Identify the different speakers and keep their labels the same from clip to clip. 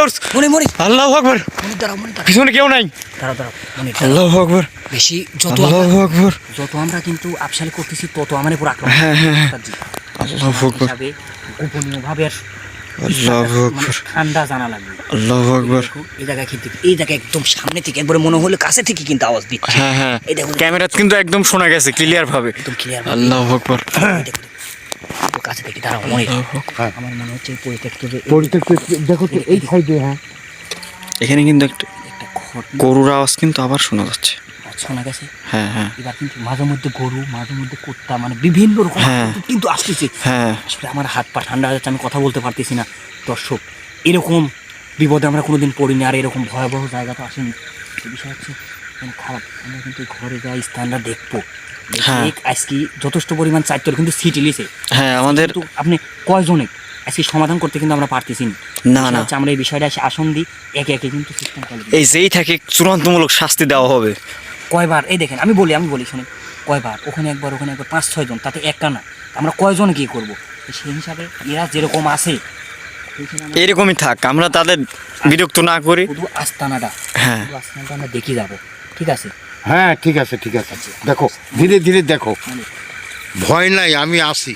Speaker 1: উঠছ আল্লাহু আকবার পিছনে কেউ নাই আল্লাহু আকবার
Speaker 2: বেশি
Speaker 1: আল্লাহু আকবার
Speaker 2: যত আমরা কিন্তু আফসাল করতেছি তত আমাদের উপর আক্রমণ
Speaker 1: হ্যাঁ আল্লাহু আকবার
Speaker 2: গোপনীয় ভাবে
Speaker 1: আল্লাহু আকবার
Speaker 2: ঠান্ডা জানা লাগবে
Speaker 1: আল্লাহু আকবার
Speaker 2: এই জায়গায় কিন্তু এই জায়গায় একদম সামনে থেকে একবারে মনে হলো কাছে থেকে কিন্তু আওয়াজ দিচ্ছে
Speaker 1: হ্যাঁ এই দেখো ক্যামেরাতে কিন্তু একদম শোনা গেছে ক্লিয়ার ভাবে
Speaker 2: একদম ক্লিয়ার
Speaker 1: আল্লাহু আকবার
Speaker 2: কাছে থেকে দাঁড়াও আমার মনে হচ্ছে পরিত্যক্ত
Speaker 3: দেখো তো এই সাইডে হ্যাঁ
Speaker 1: এখানে কিন্তু একটা গরুর আওয়াজ কিন্তু আবার শোনা যাচ্ছে
Speaker 2: শোনা গেছে
Speaker 1: হ্যাঁ
Speaker 2: এবার কিন্তু মাঝে মধ্যে গরু মাঝে মধ্যে কুত্তা মানে বিভিন্ন রকম কিন্তু আসতেছে আসলে আমার হাত পা ঠান্ডা হয়ে যাচ্ছে আমি কথা বলতে পারতেছি না দর্শক এরকম বিপদে আমরা কোনোদিন পড়িনি আর এরকম ভয়াবহ জায়গা তো আসেনি বিষয় হচ্ছে খারাপ আমরা কিন্তু ঘরে যাই স্থানটা দেখবো আজকে যথেষ্ট পরিমাণ চারটে কিন্তু সিট ইলিছে
Speaker 1: আমাদের
Speaker 2: আপনি কয়জনে আজকে সমাধান করতে কিন্তু আমরা পারতেছি না আমরা এই বিষয়টা আসন দিই একে একে কিন্তু সিস্টেম করে
Speaker 1: এই যেই থাকে চূড়ান্তমূলক শাস্তি দেওয়া হবে
Speaker 2: কয়বার এই দেখেন আমি বলি শুনুন কয়বার ওখানে একবার 5-6 জন তাতে একটা না আমরা কয়জন কি করব সেই হিসাবে এরা যেরকম আছে
Speaker 1: এরকমই থাক আমরা তাদের বিরক্ত না করি
Speaker 2: শুধু আস্তানাটা আমরা দেখি যাব ঠিক আছে
Speaker 3: হ্যাঁ ঠিক আছে দেখো ধীরে ধীরে দেখো ভয় নাই আমি আসি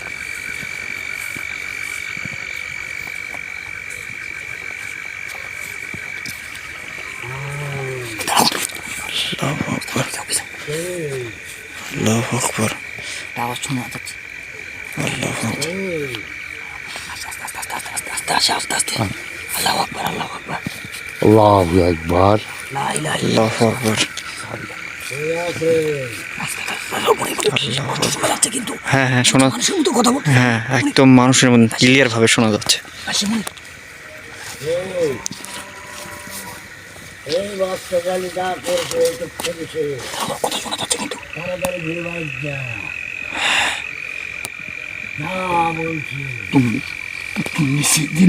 Speaker 1: আল্লাহু আকবার
Speaker 2: আওয়াজ শোনা যাচ্ছে
Speaker 1: আল্লাহু
Speaker 2: আস্তে আল্লাহু আকবার
Speaker 3: আল্লাহু আকবার
Speaker 2: লা ইলাহা
Speaker 1: আল্লাহু আকবার হ্যাঁ শোনা হ্যাঁ একদম মানুষের মধ্যে ক্লিয়ার ভাবে শোনা যাচ্ছে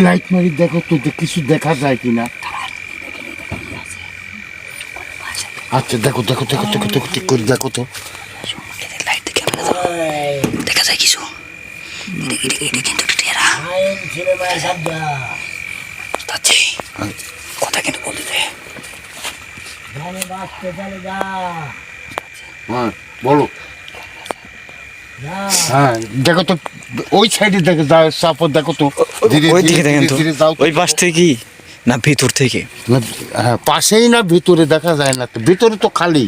Speaker 3: লাইট মারি দেখো তো কিছু দেখা যায় কিনা আচ্ছা দেখো ঠিক করে দেখো তো
Speaker 2: দেখা যায় কিছু কথা কিন্তু বলতে
Speaker 3: হ্যাঁ বলো হ্যাঁ দেখো তো ওই সাইডে দেখে যাও সাপোর্ট দেখো তো
Speaker 1: ওই দিকে দেখেন তো ওই পাশ থেকে না ভিতর থেকে
Speaker 3: হ্যাঁ পাশেই না ভিতরে দেখা যায় না তো ভিতরে তো খালি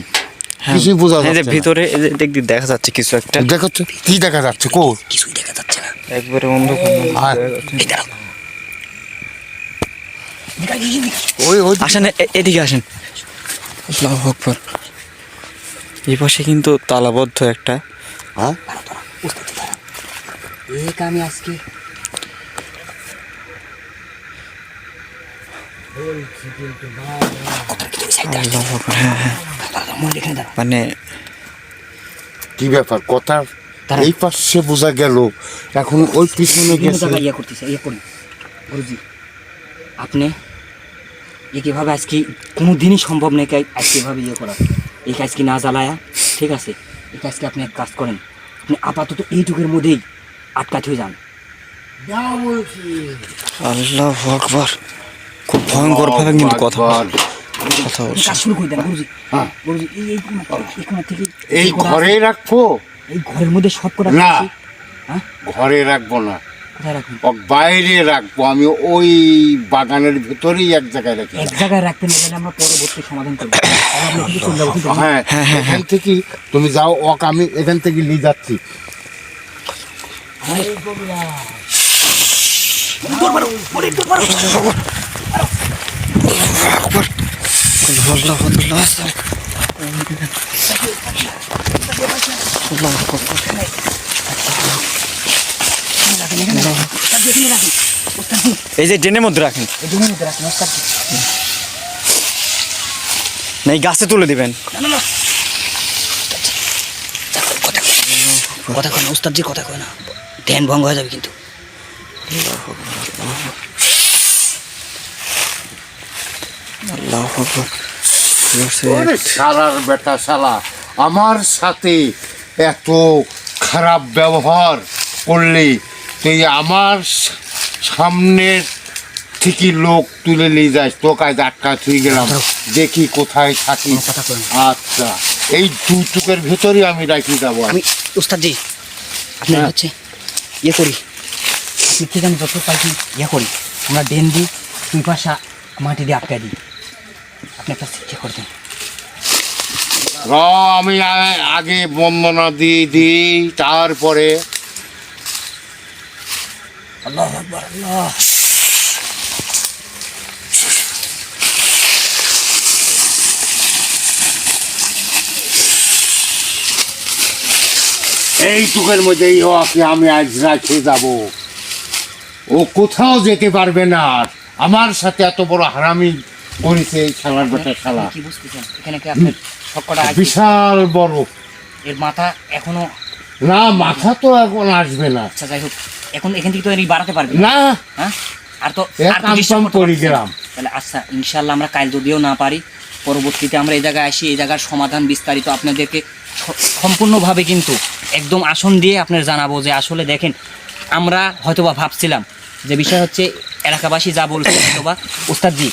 Speaker 3: কিছুই বোঝা যাচ্ছে না
Speaker 1: ভিতরে দেখতে দেখা যাচ্ছে কিছু একটা
Speaker 3: দেখো তো কি দেখা যাচ্ছে কো
Speaker 2: কিছুই দেখা যাচ্ছে না
Speaker 1: একবারে অন্ধকার আসেন এদিকে আসেন আল্লাহু আকবার এই পাশে কিন্তু তালাবদ্ধ একটা
Speaker 3: হ্যাঁ
Speaker 2: আমি আজকে
Speaker 1: মানে
Speaker 3: কি ব্যাপার কথা এই পাশে বোঝা গেল এখন ওই পিছনে গেছে
Speaker 2: গুরুজি আপনি কিভাবে আজকে কোনো দিনই সম্ভব নেই আজকে এভাবে করা এই কাজকে না জ্বালায়া ঠিক আছে এই কাজকে আপনি এক কাজ করেন আপনি আপাতত এইটুকুর মধ্যেই আটকাত হয়ে যান
Speaker 1: আল্লাহু আকবার খুব ভয়ঙ্কর ভাবে কিন্তু কথা
Speaker 2: শুরু করে দেন গুরুজি গুরুজি
Speaker 3: এই ঘরে রাখবো
Speaker 2: এই ঘরের মধ্যে সব কটা
Speaker 3: না ঘরে রাখবো না বাইরে রাখবো আমি ওই বাগানের ভিতরেই এক জায়গায়
Speaker 2: রাখবেন আমরা পরবর্তী সমাধান করবো
Speaker 3: হ্যাঁ এখান থেকে তুমি যাও আমি এখান থেকে নিয়ে যাচ্ছি
Speaker 1: এই যে ড্রেনের মধ্যে রাখেন না এই গাছে তুলে দিবেন
Speaker 2: কথা কয় না উস্তাদজি কথা কয় না ধ্যান ভঙ্গ হয়ে যাবে কিন্তু
Speaker 3: শালার বেটা শালা আমার সাথে এত খারাপ ব্যবহার করলে তুই আমার সামনের থেকে লোক তুলে নিয়ে যায়, তোকায় আটকা থুই গেলাম, দেখি কোথায় থাকি।
Speaker 2: কোনো কথা কই না।
Speaker 3: আচ্ছা, এই দুটুকের ভেতরেই আমি রাখি যাবো।
Speaker 2: আমি উস্তাদজি আপনি
Speaker 3: হ্যাঁ।
Speaker 2: হচ্ছে ইয়ে করি, আপনি কি জানি যত পাইছি ইয়ে করি, আমরা ডেন দিই, দুই পাশা মাটি দিয়ে আটকে দিই, আপনি একটা চেক করে দেন।
Speaker 3: আমি আগে বন্দনা দিয়ে দিই, তারপরে
Speaker 2: আল্লাহ আকবার, আল্লাহ।
Speaker 3: এই টুকের মধ্যেই ওকে আমি আজ রাখে যাব। ও কোথাও যেতে পারবে না। আর আমার সাথে এত বড় হারামি করেছে এই শালার বেটা শালা,
Speaker 2: আপনি কি বুঝতেছেন এখানে কি আপনার সবকটা আছে?
Speaker 3: বিশাল বড়।
Speaker 2: এর মাথা এখনো,
Speaker 3: না, মাথা তো এখন আসবে না।
Speaker 2: আচ্ছা যাই হোক, এখন এখান থেকে তো এর বাড়াতে পারবে না,
Speaker 3: না,
Speaker 2: হ্যাঁ? আর তো
Speaker 3: এক
Speaker 2: আর তো disturb
Speaker 3: কাম
Speaker 2: করতে
Speaker 3: করে
Speaker 2: পারতেছে না।
Speaker 3: গেলাম।
Speaker 2: তাহলে আচ্ছা ইনশাল্লাহ আমরা কাল যদিও না পারি, পরবর্তীতে আমরা এই জায়গায় আসি, এই জায়গার সমাধান বিস্তারিত আপনাদেরকে সম্পূর্ণভাবে কিন্তু একদম আসন দিয়ে আপনার জানাবো যে আসলে দেখেন আমরা হয়তোবা ভাবছিলাম যে বিষয় হচ্ছে এলাকাবাসী যা বলছে হয়তোবা ওস্তাদজি